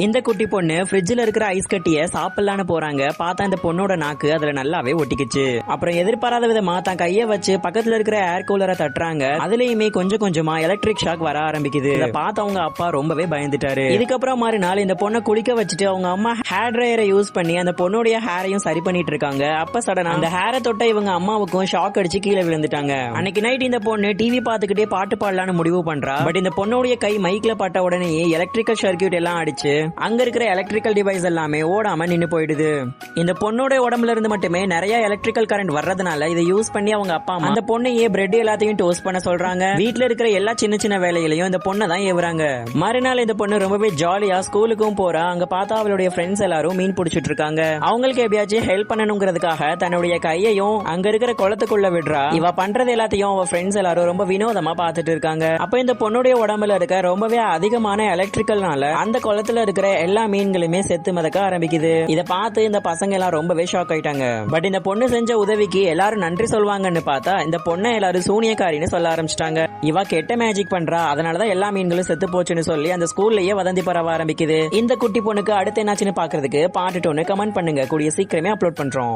இந்த குட்டி பொண்ணு ஃப்ரிட்ஜ்ல இருக்கிற ஐஸ் கட்டிய சாப்பிடலான்னு போறாங்க. பார்த்தா இந்த பொண்ணோட நாக்கு அதுல நல்லாவே ஒட்டிக்கிச்சு. அப்புறம் எதிர்பாராத விதமா தான் கைய வச்சு பக்கத்துல இருக்கிற ஏர் கூலரை தட்டுறாங்க. அதுலயுமே கொஞ்சம் கொஞ்சமா எலக்ட்ரிக் ஷாக் வர ஆரம்பிக்குது. இத பார்த்து அவங்க அப்பா ரொம்பவே பயந்துட்டாரு. இதுக்கப்புறம் மறுநாள் இந்த பொண்ணை குளிக்க வச்சுட்டு அவங்க அம்மா ஹேர் ட்ரையரை யூஸ் பண்ணி அந்த பொண்ணுடைய ஹேரையும் சரி பண்ணிட்டு இருக்காங்க. அப்ப சடனா அந்த ஹேரை தொட்ட இவங்க அம்மாவுக்கும் ஷாக் அடிச்சு கீழே விழுந்துட்டாங்க. அன்னைக்கு நைட் இந்த பொண்ணு டிவி பாத்துக்கிட்டே பாட்டு பாடலான்னு முடிவு பண்றா. பட் இந்த பொண்ணுடைய கை மைக்ல பட்ட உடனே எலக்ட்ரிக்கல் சர்க்கியூட் எல்லாம் அடிச்சு அங்க இருக்கிற எலக்ட்ரிக்கல் டிவைஸ் எல்லாமே ஓடாம நின்னு போயிடுது. இந்த பொண்ணோட உடம்புல இருந்து மட்டுமே நிறைய எலக்ட்ரிக்கல் கரண்ட் வர்றதுனால இதை யூஸ் பண்ணி அவங்க அப்பா அம்மா அந்த பொண்ணையே பிரெட் எல்லாத்தையும் டோஸ்ட் பண்ண சொல்றாங்க. வீட்டுல இருக்கிற எல்லா சின்ன சின்ன வேலைகளையும் இந்த பொண்ணை தான் ஏவுறாங்க. மறுநாள் இந்த பொண்ணு ரொம்பவே ஜாலியா ஸ்கூலுக்கும் போறா. அங்க பார்த்தா அவளுடைய ஃப்ரெண்ட்ஸ் எல்லாரும் மீன் பிடிச்சிட்டு இருக்காங்க. அவங்களுக்கு எப்படியாச்சும் ஹெல்ப் பண்ணணுங்கிறதுக்காக தன்னுடைய கையையும் அங்க இருக்கிற குளத்துக்குள்ள விடுறா. இவ பண்றது எல்லாத்தையும் அவ ஃப்ரெண்ட்ஸ் எல்லாரும் ரொம்ப வினோதமா பாத்துட்டு இருக்காங்க. அப்ப இந்த பொண்ணுடைய உடம்புல இருக்க ரொம்பவே அதிகமான எலக்ட்ரிக்கல்னால அந்த குளத்துல இருக்கிற எல்லா மீன்களுமே செத்து மிதக்க ஆரம்பிக்குது. இத பார்த்து இந்த பசங்க எல்லாம் ரொம்பவே ஷாக் ஆயிட்டாங்க. பட் இந்த பொண்ணு செஞ்ச உதவிக்கு எல்லாரும் நன்றி சொல்வாங்கன்னு பார்த்தா இந்த பொண்ணை எல்லாரும் சூனியக்காரின்னு சொல்ல ஆரம்பிச்சிட்டாங்க. இவ கெட்ட மேஜிக் பண்றா, அதனாலதான் எல்லா மீன்களும் செத்து போச்சுன்னு சொல்லி அந்த ஸ்கூல்லயே வதந்தி பரவ ஆரம்பிக்குது. இந்த குட்டி பொண்ணுக்கு அடுத்து என்னாச்சுன்னு பாக்குறதுக்கு பார்ட் 2 கமெண்ட் பண்ணுங்க. கூடிய சீக்கிரமே அப்லோட் பண்றோம்.